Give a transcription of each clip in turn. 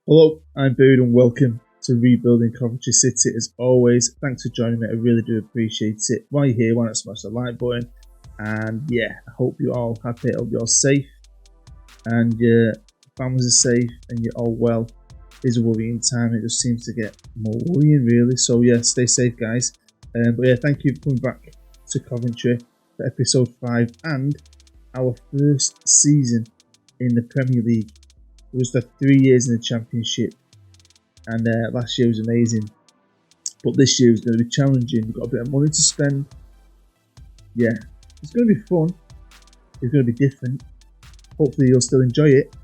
Hello, I'm Bood and welcome to Rebuilding Coventry City. As always, thanks for joining me. I really do appreciate it. While you're here, why not smash the like button? And yeah, I hope you're all happy. I hope you're all safe and your families are safe and you're all well. It's a worrying time. It just seems to get more worrying, really. So yeah, stay safe, guys. But yeah, thank you for coming back to Coventry for episode 5 and our first season in the Premier League. We just had 3 years in the Championship, and last year was amazing. But this year is going to be challenging. We've got a bit of money to spend. Yeah, it's going to be fun. It's going to be different. Hopefully you'll still enjoy it.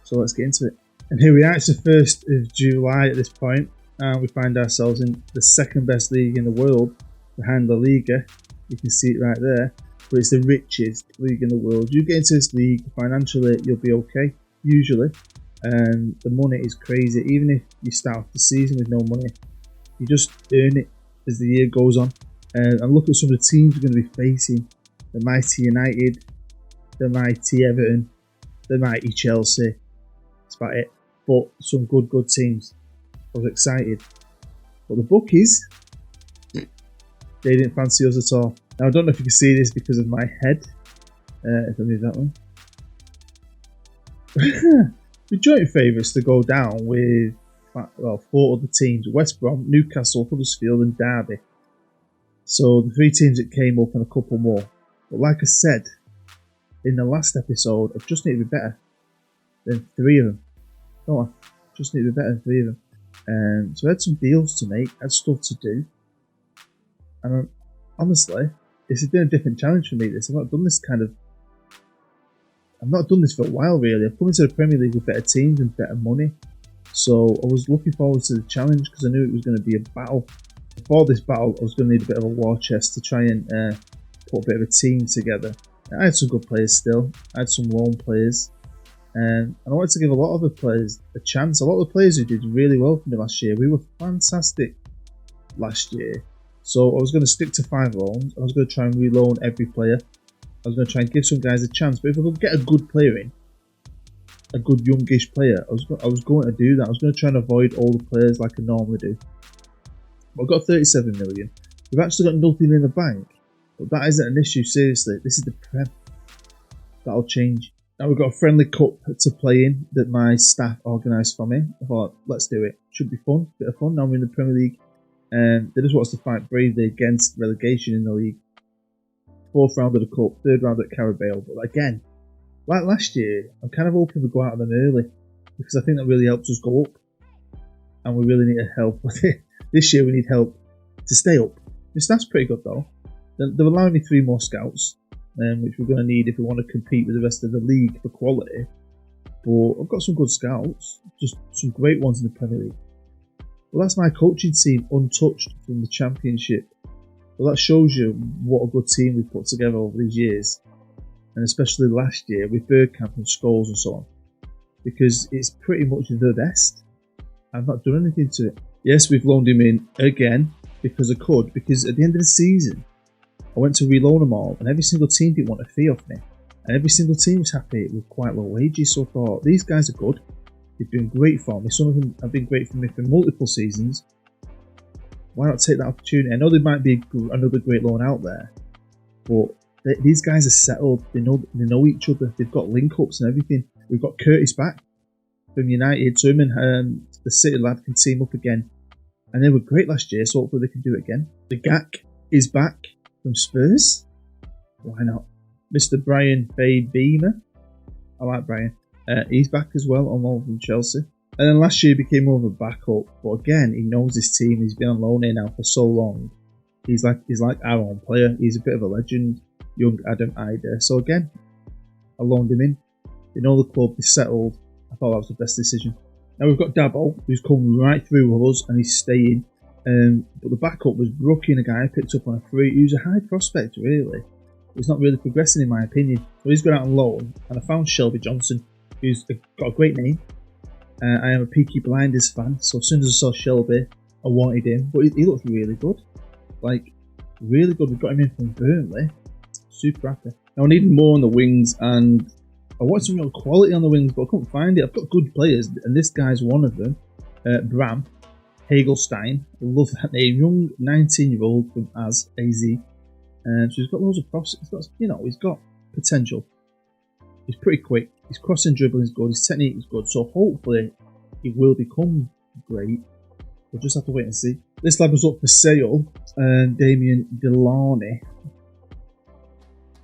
So let's get into it. And here we are. It's the 1st of July at this point, and we find ourselves in the second best league in the world, behind La Liga. You can see it right there. But it's the richest league in the world. You get into this league financially, you'll be okay. Usually. And the money is crazy. Even if you start off the season with no money, you just earn it as the year goes on. And look at some of the teams we're going to be facing: the mighty United, the mighty Everton, the mighty Chelsea. That's about it. But some good teams. I was excited. But the bookies, they didn't fancy us at all. Now I don't know if you can see this because of my head. If I move that one. The joint favourites to go down with 4 other teams: West Brom, Newcastle, Huddersfield and Derby. So the 3 teams that came up and a couple more. But like I said in the last episode, I just need to be better than 3 of them. Don't I? Just need to be better than 3 of them. So I had some deals to make, I had stuff to do. And honestly, this has been a different challenge for me. I've not done this for a while, really. I've come into the Premier League with better teams and better money. So I was looking forward to the challenge because I knew it was going to be a battle. Before this battle, I was going to need a bit of a war chest to try and put a bit of a team together. I had some good players still. I had some loan players. And I wanted to give a lot of the players a chance. A lot of the players who did really well for me last year, we were fantastic last year. So I was going to stick to 5 loans. I was going to try and reloan every player. I was going to try and give some guys a chance, but if I could get a good player in, a good youngish player, I was going to do that. I was going to try and avoid all the players like I normally do. But I've got 37 million. We've actually got nothing in the bank, but that isn't an issue, seriously. This is the Prem. That'll change. Now we've got a friendly cup to play in that my staff organised for me. I thought, let's do it. Should be fun, bit of fun. Now we're in the Premier League, and they just want us to fight bravely against relegation in the league. 4th round of the Cup, 3rd round at Carabao. But again, like last year, I'm kind of hoping we go out of them early because I think that really helps us go up. And we really need help with it. This year we need help to stay up. The staff's pretty good though. They're allowing me 3 more scouts, which we're going to need if we want to compete with the rest of the league for quality. But I've got some good scouts, just some great ones in the Premier League. Well, that's my coaching team, untouched from the Championship. Well, that shows you what a good team we've put together over these years, and especially last year with Bergkamp and Scholes and so on, because it's pretty much the best. I've not done anything to it. Yes, we've loaned him in again because I could, because at the end of the season I went to reloan them all and every single team didn't want a fee off me, and every single team was happy with quite low wages. So I thought, these guys are good, they've been great for me, some of them have been great for me for multiple seasons. Why not take that opportunity? I know there might be another great loan out there, but these guys are settled. They know each other. They've got link-ups and everything. We've got Curtis back from United, so him and the City lad can team up again. And they were great last year, so hopefully they can do it again. The Gak is back from Spurs. Why not? Mr. Brian Beamer. I like Brian. He's back as well, on loan from Chelsea. And then last year he became more of a backup, but again, he knows his team. He's been on loan here now for so long. He's like our own player. He's a bit of a legend, young Adam Ida. So again, I loaned him in. They know the club, they're settled. I thought that was the best decision. Now we've got Dabo, who's come right through with us and he's staying. But the backup was Brookie, a guy I picked up on a free, who's a high prospect really. He's not really progressing in my opinion. So he's gone out on loan, and I found Shelby Johnson, who's got a great name. I am a Peaky Blinders fan, so as soon as I saw Shelby, I wanted him. But he looks really good. Like, really good. We got him in from Burnley. Super happy. Now I needed more on the wings, and I want some real quality on the wings, but I couldn't find it. I've got good players, and this guy's one of them. Bram Hagelstein, I love that name. Young 19-year-old from AZ. So he's got loads of props. He's got potential. He's pretty quick. His crossing dribbling is good. His technique is good. So hopefully he will become great. We'll just have to wait and see. This lad was up for sale. Damien Delaney.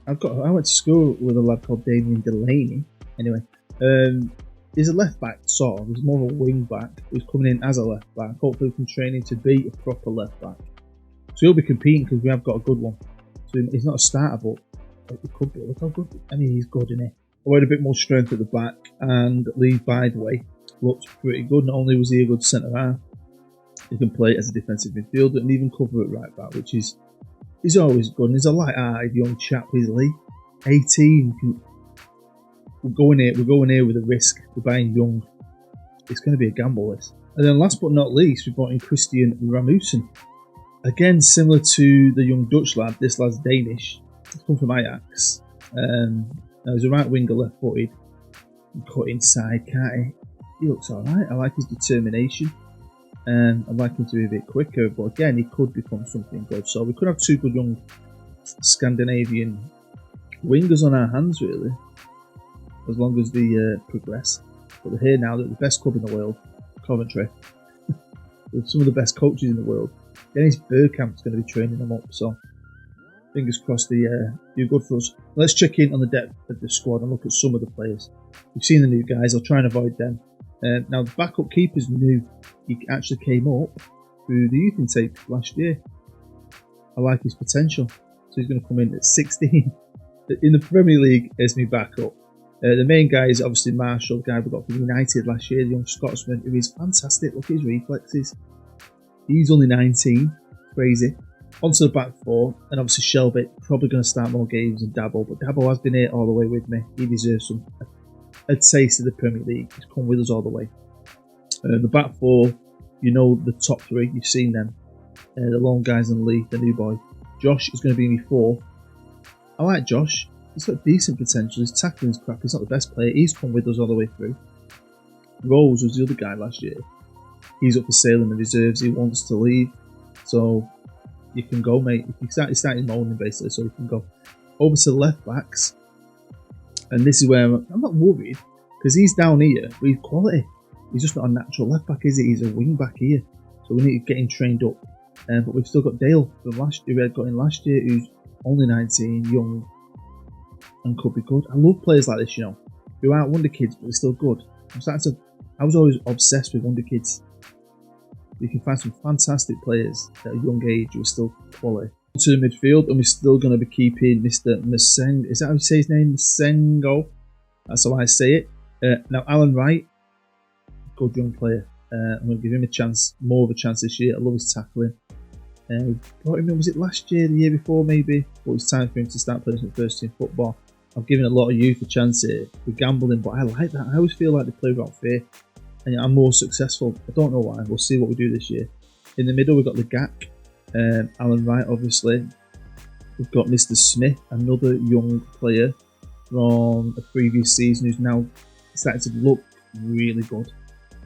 I went to school with a lad called Damien Delaney. Anyway, he's a left back sort of. He's more of a wing back. He's coming in as a left back. Hopefully, we can train him to be a proper left back. So he'll be competing because we have got a good one. So he's not a starter, but he could be. Look how good. I mean, he's good, isn't he? I had a bit more strength at the back, and Lee Bideway looked pretty good. Not only was he a good centre half, he can play as a defensive midfielder and even cover at right back, which is always good. And he's a light-eyed young chap, is Lee. 18. We're going here with a risk. We're buying young. It's going to be a gamble, this. And then last but not least, we brought in Christian Ramussen. Again, similar to the young Dutch lad, this lad's Danish. He's come from Ajax. Now he's a right winger, left-footed. He cut inside, can't he? He looks alright. I like his determination. I'd like him to be a bit quicker, but again, he could become something good. So we could have two good young Scandinavian wingers on our hands, really, as long as they progress. But they're here now. They're the best club in the world, Coventry. With some of the best coaches in the world. Dennis Bergkamp's going to be training them up, so fingers crossed they do good for us. Let's check in on the depth of the squad and look at some of the players. We've seen the new guys. I'll try and avoid them. Now, the backup keeper's new. He actually came up through the youth intake last year. I like his potential. So he's going to come in at 16 in the Premier League as my backup. The main guy is obviously Marshall, the guy we got from United last year, the young Scotsman, who is fantastic. Look at his reflexes. He's only 19. Crazy. Onto the back four, and obviously Shelby, probably going to start more games than Dabo, but Dabo has been here all the way with me. He deserves a taste of the Premier League. He's come with us all the way. The back four, you know the top three, you've seen them. The lone guys in the league, the new boy. Josh is going to be my fourth. I like Josh. He's got decent potential. His tackling's crap. He's not the best player. He's come with us all the way through. Rose was the other guy last year. He's up for sale in the reserves. He wants to leave. So you can go, mate. If you started moaning, basically, so you can go. Over to the left backs. And this is where I'm not worried, because he's down here, but he's quality. He's just not a natural left back, is he? He's a wing back here. So we need to get him trained up. But we've still got Dale from last year. We had got in last year, who's only 19, young, and could be good. I love players like this, you know, who aren't wonder kids, but they're still good. I was always obsessed with wonder kids. You can find some fantastic players at a young age who are still quality. To the midfield, and we're still going to be keeping Mr. Maseng. Is that how you say his name? Masengo. That's how I say it. Now, Alan Wright, good young player. I'm going to give him a chance, more of a chance this year. I love his tackling. Brought him in, was it last year, the year before maybe? But it's time for him to start playing some first team football. I've given a lot of youth a chance here. We're gambling, but I like that. I always feel like they play without fear. And I'm more successful. I don't know why. We'll see what we do this year. In the middle, we've got the GAC. Alan Wright, obviously. We've got Mr. Smith, another young player from a previous season who's now starting to look really good.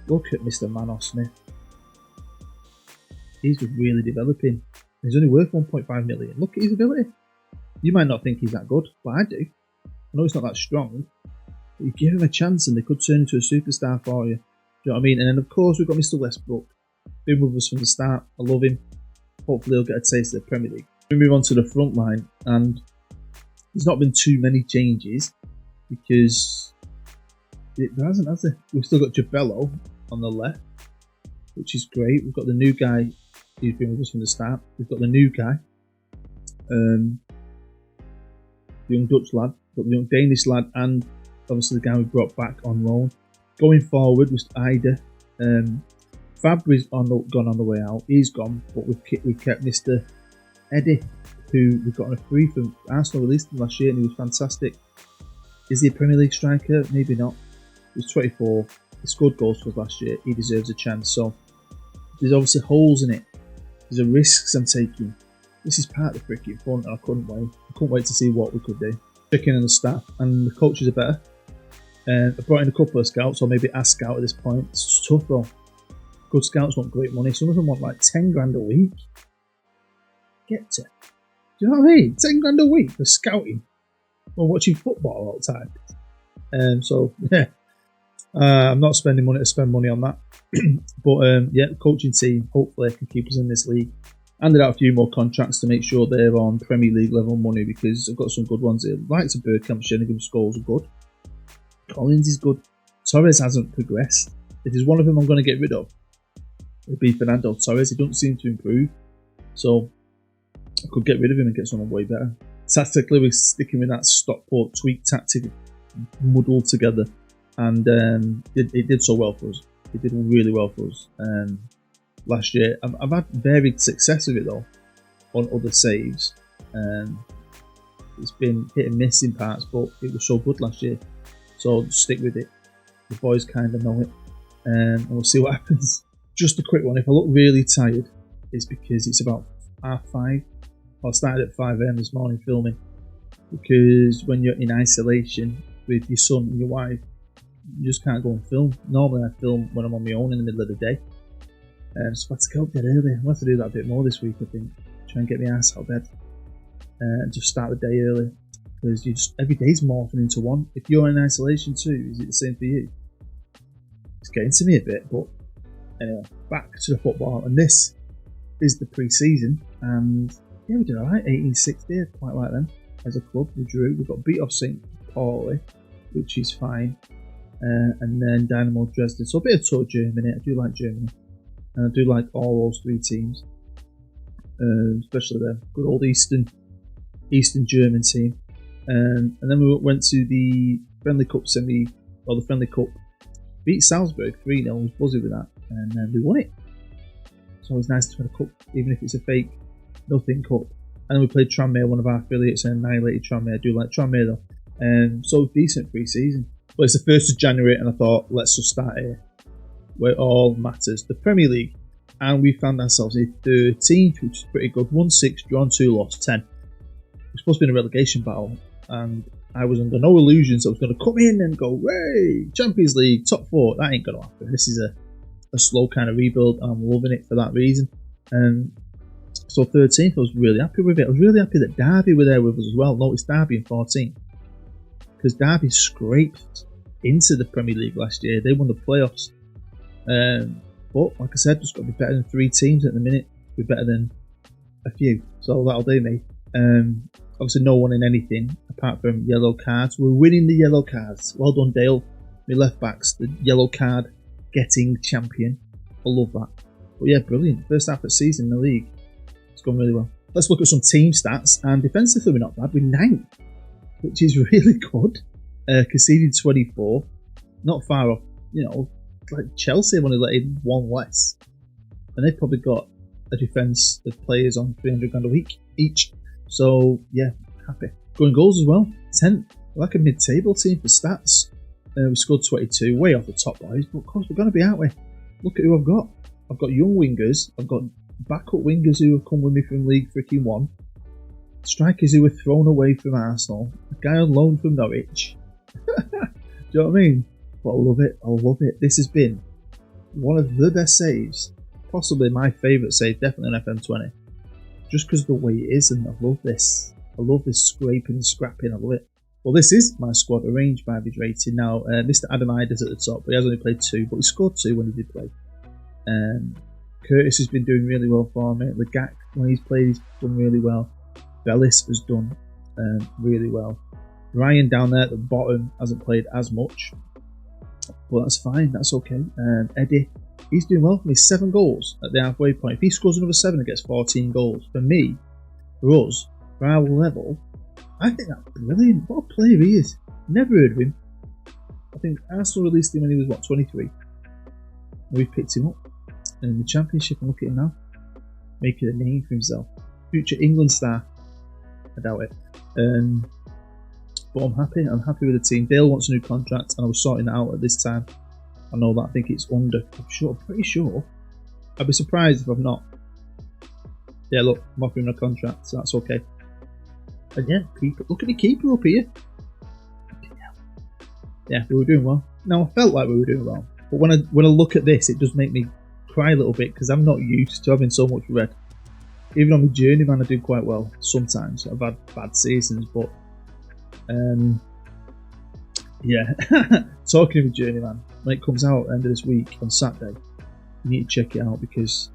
Look at Mr. Manos Smith. He's really developing. He's only worth 1.5 million. Look at his ability. You might not think he's that good, but I do. I know he's not that strong, but you give him a chance and they could turn into a superstar for you. Do you know what I mean? And then, of course, we've got Mr. Westbrook. Been with us from the start. I love him. Hopefully he'll get a taste of the Premier League. We move on to the front line, and there's not been too many changes because there hasn't, has there? We've still got Jabello on the left, which is great. We've got the new guy who's been with us from the start. We've got the new guy, the young Dutch lad, got the young Danish lad, and obviously the guy we brought back on loan. Going forward was Ida. Fabri's gone on the way out. He's gone, but we've kept Mr. Eddie, who we got on a free from Arsenal. Released him last year, and he was fantastic. Is he a Premier League striker? Maybe not. He's 24. He scored goals for us last year. He deserves a chance. So there's obviously holes in it. There's a risks I'm taking. This is part of the freaking fun, and I couldn't wait. I couldn't wait to see what we could do. Checking on the staff, and the coaches are better. I brought in a couple of scouts, or maybe a scout at this point. It's tough though. Good scouts want great money. Some of them want like 10 grand a week. Get to. Do you know what I mean? 10 grand a week for scouting or watching football all the time. So yeah, I'm not spending money to spend money on that. But yeah, the coaching team hopefully can keep us in this league. Handed out a few more contracts to make sure they're on Premier League level money, because I've got some good ones here. Like to Bergkamp, Sheringham, Scholes are good. Collins is good. Torres hasn't progressed. If there's one of them I'm going to get rid of, it'll be Fernando Torres. He doesn't seem to improve, so I could get rid of him and get someone way better. Tactically, we're sticking with that Stockport tweak tactic, muddled together, and it did so well for us. It did really well for us last year. I've had varied success with it though on other saves. It's been hit and miss in parts, but it was so good last year. So stick with it. The boys kind of know it, and we'll see what happens. Just a quick one. If I look really tired, it's because it's about 5:30. I started at 5 AM this morning filming, because when you're in isolation with your son and your wife, you just can't go and film. Normally I film when I'm on my own in the middle of the day. So I had to go up dead early. I'm going to have to do that a bit more this week, I think. Try and get my ass out of bed and just start the day early, because every day's morphing into one. If you're in isolation too, is it the same for you? It's getting to me a bit, but anyway, back to the football. And this is the pre-season, and yeah, we did alright. 1860, I quite like them as a club. We drew. We got beat off St. Pauli, which is fine, and then Dynamo Dresden. So a bit of tour Germany. I do like Germany, and I do like all those three teams, especially the good old Eastern German team. And then we went to the Friendly Cup the Friendly Cup. Beat Salzburg 3-0. I was buzzy with that, and then we won it. It's always nice to win a cup, even if it's a fake nothing cup. And then we played Tranmere, one of our affiliates, and annihilated Tranmere. I do like Tranmere though. So decent pre-season. But it's the 1st of January, and I thought, let's just start here, where it all matters. The Premier League. And we found ourselves in 13th, which is pretty good. 1-6, drawn 2, lost 10. It was supposed to be in a relegation battle, and I was under no illusions I was going to come in and go, hey, Champions League, top 4. That ain't going to happen. This is a slow kind of rebuild, and I'm loving it for that reason. So 13th, I was really happy with it. I was really happy that Derby were there with us as well. Notice Derby in 14th, because Derby scraped into the Premier League last year. They won the playoffs. But like I said, just got to be better than 3 teams at the minute. Be better than a few. So that'll do me. Obviously no one in anything apart from yellow cards. We're winning the yellow cards. Well done, Dale. My left back's the yellow card getting champion. I love that. But yeah, brilliant. First half of the season in the league. It's gone really well. Let's look at some team stats. And defensively we're not bad. We're 9th, which is really good. Conceded 24. Not far off, like Chelsea have only let in 1 less. And they've probably got a defence of players on 300 grand a week each. So yeah, happy. Going goals as well. 10th. We're like a mid-table team for stats. We scored 22, way off the top boys, but of course we're going to be, aren't we? Look at who I've got. I've got young wingers. I've got backup wingers who have come with me from League freaking 1. Strikers who were thrown away from Arsenal. A guy on loan from Norwich. Do you know what I mean? But I love it. I love it. This has been one of the best saves. Possibly my favourite save, definitely in FM20. Just because of the way it is, and I love this. I love this scraping and scrapping. I love it. Well, this is my squad arranged by average rating. Now, Mr. Adam Iders at the top, but he has only played 2, but he scored 2 when he did play. Curtis has been doing really well for me. Legak, when he's played, he's done really well. Bellis has done really well. Ryan down there at the bottom hasn't played as much, but that's fine, that's okay. Eddie, he's doing well for me. 7 goals at the halfway point. If he scores another 7 and gets 14 goals, for me, for us, for our level, I think that's brilliant. What a player he is. Never heard of him. I think Arsenal released him when he was, 23? We've picked him up. And in the Championship, and look at him now. Making a name for himself. Future England star. I doubt it. But I'm happy. I'm happy with the team. Dale wants a new contract, and I was sorting that out at this time. I know that. I think it's under. I'm pretty sure. I'd be surprised if I'm not. Yeah, look, I'm offering a contract, so that's okay. And yeah, keeper. Look at the keeper up here. yeah, we were doing well. Now, I felt like we were doing well, but when I look at this, it does make me cry a little bit because I'm not used to having so much red. Even on the Journeyman, I do quite well sometimes. I've had bad seasons, but yeah. Talking of the Journeyman, when it comes out at the end of this week on Saturday, you need to check it out because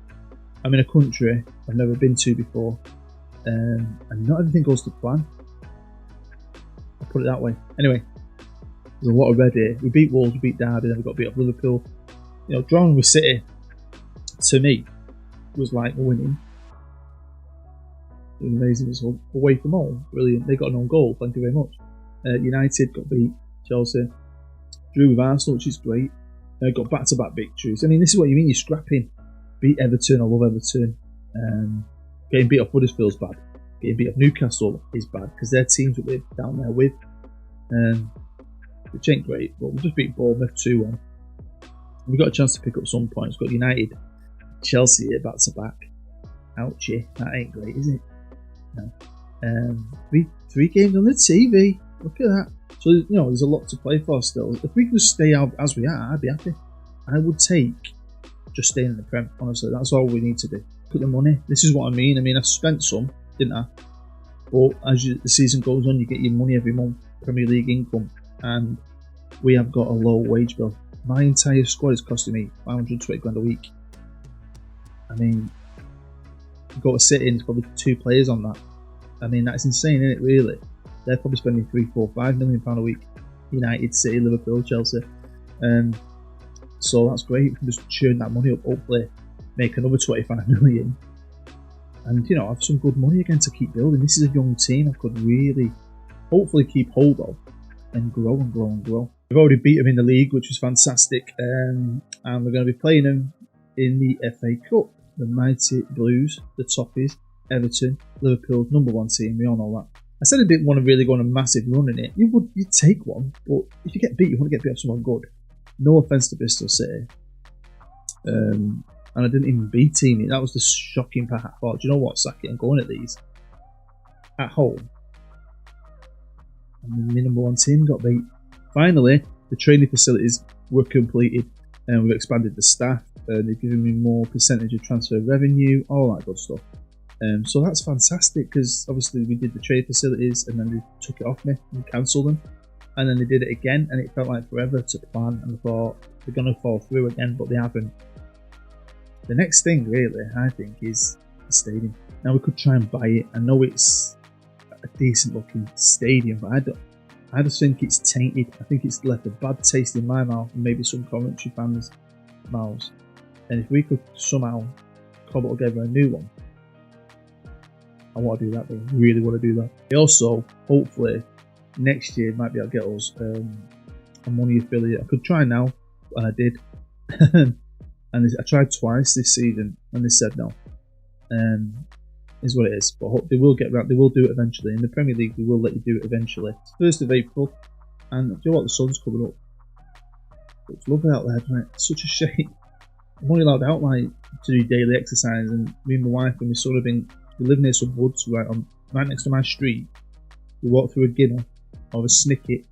I'm in a country I've never been to before, and not everything goes to plan. I'll put it that way. Anyway, there's a lot of red here. We beat Wolves, we beat Derby, then we got beat up Liverpool. You know, drawing with City, to me, was like winning. It was amazing result. Away from home, brilliant. They got an own goal, thank you very much. United got beat, Chelsea. Drew with Arsenal, which is great. Got back-to-back victories. I mean, this is what you mean, you're scrapping. Beat Everton, I love Everton. Getting beat off Huddersfield's bad. Getting beat off Newcastle is bad, because their teams that we're down there with. Which ain't great, but we just beat Bournemouth 2-1. We got a chance to pick up some points. Got United, Chelsea here back-to-back. Ouchie, that ain't great, is it? No. Three games on the TV. Look at that. So, you know, there's a lot to play for still. If we could stay out as we are, I'd be happy. I would take just staying in the Prem, honestly. That's all we need to do. Look at the money. This is what I mean. I mean, I spent some, didn't I? But as the season goes on, you get your money every month, Premier League income, and we have got a low wage bill. My entire squad is costing me 520 grand a week. I mean, you've got to sit in, it's probably 2 players on that. I mean, that's insane, isn't it, really? They're probably spending 3, 4, 5 million pound a week. United, City, Liverpool, Chelsea. So that's great. We can just churn that money up, hopefully make another 25 million. And, you know, have some good money again to keep building. This is a young team I could really, hopefully keep hold of and grow and grow and grow. We've already beat them in the league, which was fantastic. And we're going to be playing them in the FA Cup. The mighty Blues, the Toffees, Everton, Liverpool's #1 team. We all know that. I said I didn't want to really go on a massive run in it. You'd take one, but if you get beat, you want to get beat off someone good. No offence to Bristol City. And I didn't even beat team it. That was the shocking part. I thought, do you know what? Sack it and going at these. At home. And the #1 team got beat. Finally, the training facilities were completed and we've expanded the staff. They've given me more percentage of transfer revenue, all that good stuff. So that's fantastic because obviously we did the trade facilities and then they took it off me and cancelled them. And then they did it again and it felt like forever to plan, and I thought they're going to fall through again, but they haven't. The next thing really, I think, is the stadium. Now we could try and buy it. I know it's a decent looking stadium, but I just think it's tainted. I think it's left a bad taste in my mouth and maybe some Coventry fans' mouths. And if we could somehow cobble together a new one, I want to do that. I really want to do that. Also, hopefully, next year might be able to get us a money affiliate. I could try now, and I did. And I tried twice this season, and they said no. Is what it is. But they will get around. They will do it eventually. In the Premier League, they will let you do it eventually. It's 1st of April, and do you know what? The sun's coming up. It's lovely out there, right? It's such a shame. I'm only allowed out like to do daily exercise, and me and my wife and my son have been. We live near some woods right next to my street. We walk through a ginner, or a snicket,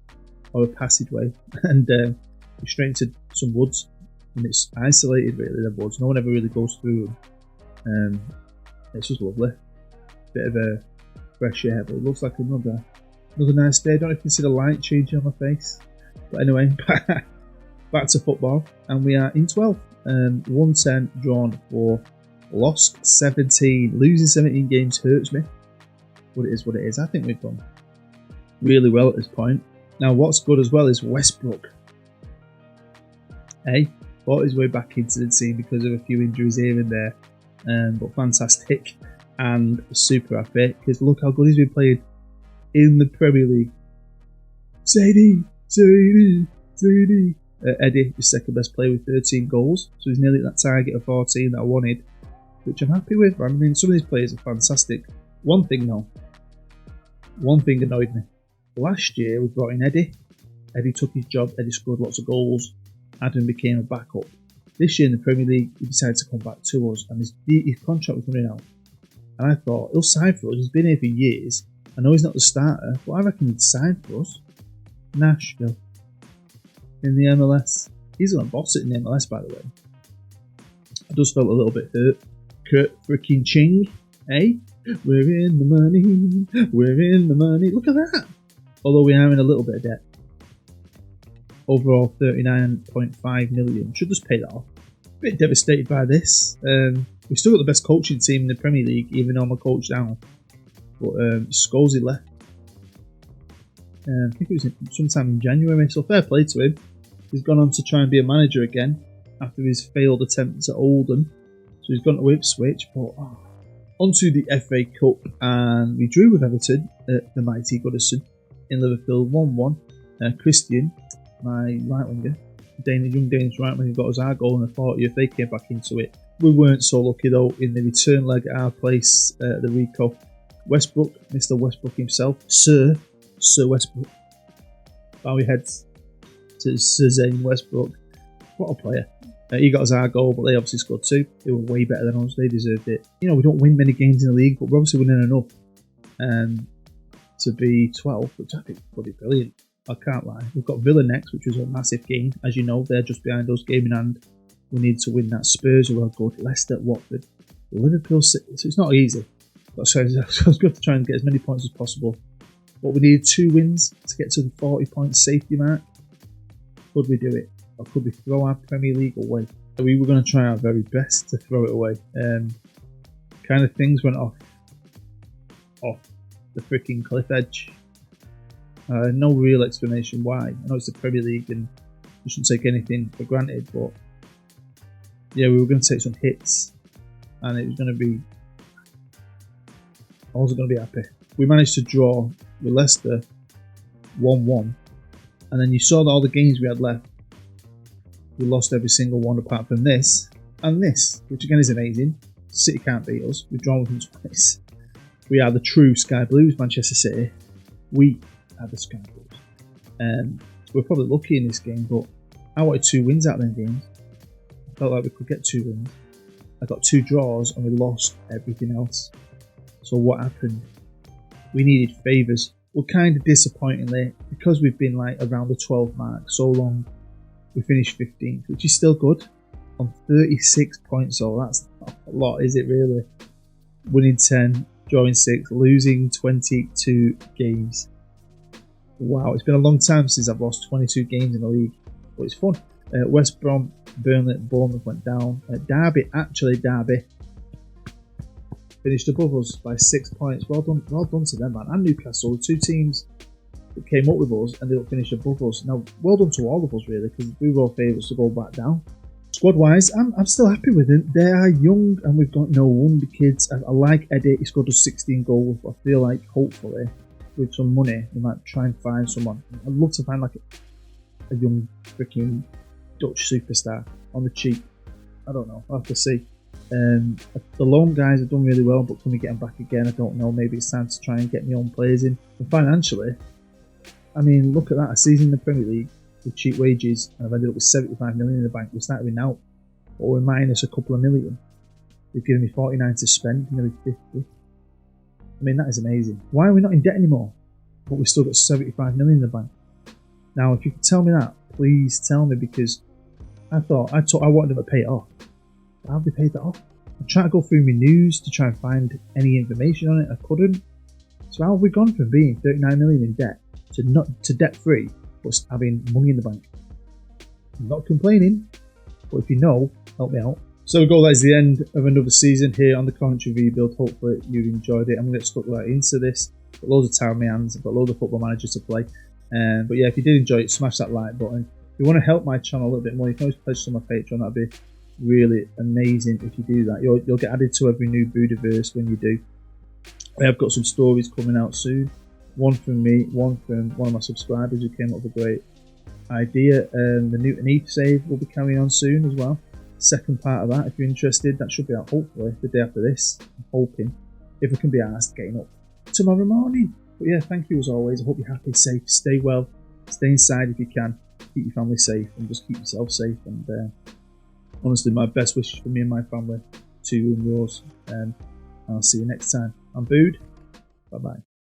or a passageway, and we straight into some woods. And it's isolated really, the woods. No one ever really goes through them. It's just lovely. Bit of a fresh air, but it looks like another nice day. I don't know if you can see the light changing on my face. But anyway, back to football. And we are in 12th. 110, drawn 4, lost 17. Losing 17 games hurts me. But it is what it is. I think we've done really well at this point. Now what's good as well is Westbrook. Fought his way back into the team because of a few injuries here and there. But fantastic and super happy because look how good he's been playing in the Premier League. Sadie. Eddie is second best player with 13 goals, so he's nearly at that target of 14 that I wanted, which I'm happy with. I mean, some of these players are fantastic. One thing annoyed me. Last year we brought in Eddie. Eddie took his job. Eddie scored lots of goals. Adam became a backup. This year in the Premier League, he decided to come back to us, and his contract was running out. And I thought, he'll sign for us. He's been here for years. I know he's not the starter, but I reckon he'd sign for us. Nashville. in the MLS. He's going to boss it in the MLS, by the way. I just felt a little bit hurt. Kurt freaking Ching, eh? We're in the money. We're in the money. Look at that. Although we are in a little bit of debt. Overall, 39.5 million. Should just pay that off. A bit devastated by this. We've still got the best coaching team in the Premier League, even though I'm a coach now. But Scholesy left. I think it was sometime in January, so fair play to him. He's gone on to try and be a manager again after his failed attempts at Oldham. So he's gone to Ipswich. But onto the FA Cup, and we drew with Everton at the mighty Goodison in Liverpool 1-1. Christian, my right winger, young Danish right winger, got us our goal in the 40th. They came back into it. We weren't so lucky though in the return leg at our place at the Rico. Westbrook, Mr. Westbrook himself, Sir Westbrook. Bow your heads to Sir Zane Westbrook. What a player. He got us our goal, but they obviously scored two. They were way better than us. They deserved it. You know, we don't win many games in the league, but we're obviously winning enough to be 12, which I think is bloody brilliant. I can't lie. We've got Villa next, which was a massive game. As you know, they're just behind us, game in hand. We need to win that. Spurs are good. Leicester, Watford, Liverpool. So it's not easy. But so it's good to try and get as many points as possible. But we needed 2 wins to get to the 40-point safety mark. Could we do it? Or could we throw our Premier League away? We were going to try our very best to throw it away. Kind of things went off the freaking cliff edge. No real explanation why. I know it's the Premier League and you shouldn't take anything for granted, but yeah, we were going to take some hits and it was going to be... I wasn't going to be happy. We managed to draw with Leicester 1-1, and then you saw that all the games we had left, we lost every single one apart from this and this, which again is amazing. City can't beat us. We've drawn with them twice. We are the true Sky Blues, Manchester City. We are the Sky Blues. We're probably lucky in this game, but I wanted 2 wins out of them games. I felt like we could get 2 wins. I got 2 draws and we lost everything else. So what happened? We needed favours. Well, kind of disappointingly, because we've been like around the 12 mark so long, we finished 15th, which is still good. On 36 points, so that's not a lot, is it really? Winning 10, drawing 6, losing 22 games. Wow, it's been a long time since I've lost 22 games in the league, but it's fun. West Brom, Burnley, Bournemouth went down. Derby finished above us by 6 points. Well done to them, man. And Newcastle, the 2 teams that came up with us and they don't finish above us. Now, well done to all of us really, because we were all favourites to go back down. Squad-wise, I'm still happy with it. They are young and we've got no wonder kids. I like Eddie. He scored us 16 goals. But I feel like hopefully with some money we might try and find someone. I'd love to find like a young freaking Dutch superstar on the cheap. I don't know. I'll have to see. The loan guys have done really well, but can we get them back again? I don't know. Maybe it's time to try and get my own players in. And financially, I mean, look at that. A season in the Premier League with cheap wages, and I've ended up with 75 million in the bank. We started with now, but we're minus a couple of million. They've given me 49 to spend, nearly 50. I mean, that is amazing. Why are we not in debt anymore? But we've still got 75 million in the bank. Now, if you could tell me that, please tell me, because I wanted them to pay it off. How have they paid that off? I'm trying to go through my news to try and find any information on it. I couldn't. So how have we gone from being 39 million in debt to debt free, but having money in the bank? I'm not complaining, but if you know, help me out. So that is the end of another season here on the Coventry Rebuild. Hopefully you've enjoyed it. I'm going to get stuck right into this. Got loads of time on my hands. I've got loads of Football Manager to play. But yeah, if you did enjoy it, smash that like button. If you want to help my channel a little bit more, you can always pledge to my Patreon. That'd be really amazing if you do that. You'll get added to every new Budaverse when you do. I have got some stories coming out soon. One from me, one from one of my subscribers who came up with a great idea. The Newton Heath save will be carrying on soon as well. Second part of that, if you're interested, that should be out hopefully the day after this. I'm hoping, if I can be asked, getting up tomorrow morning. But yeah, thank you as always. I hope you're happy, safe, stay well, stay inside if you can, keep your family safe, and just keep yourself safe. And honestly, my best wishes for me and my family to you and yours. And I'll see you next time. I'm Bood. Bye bye.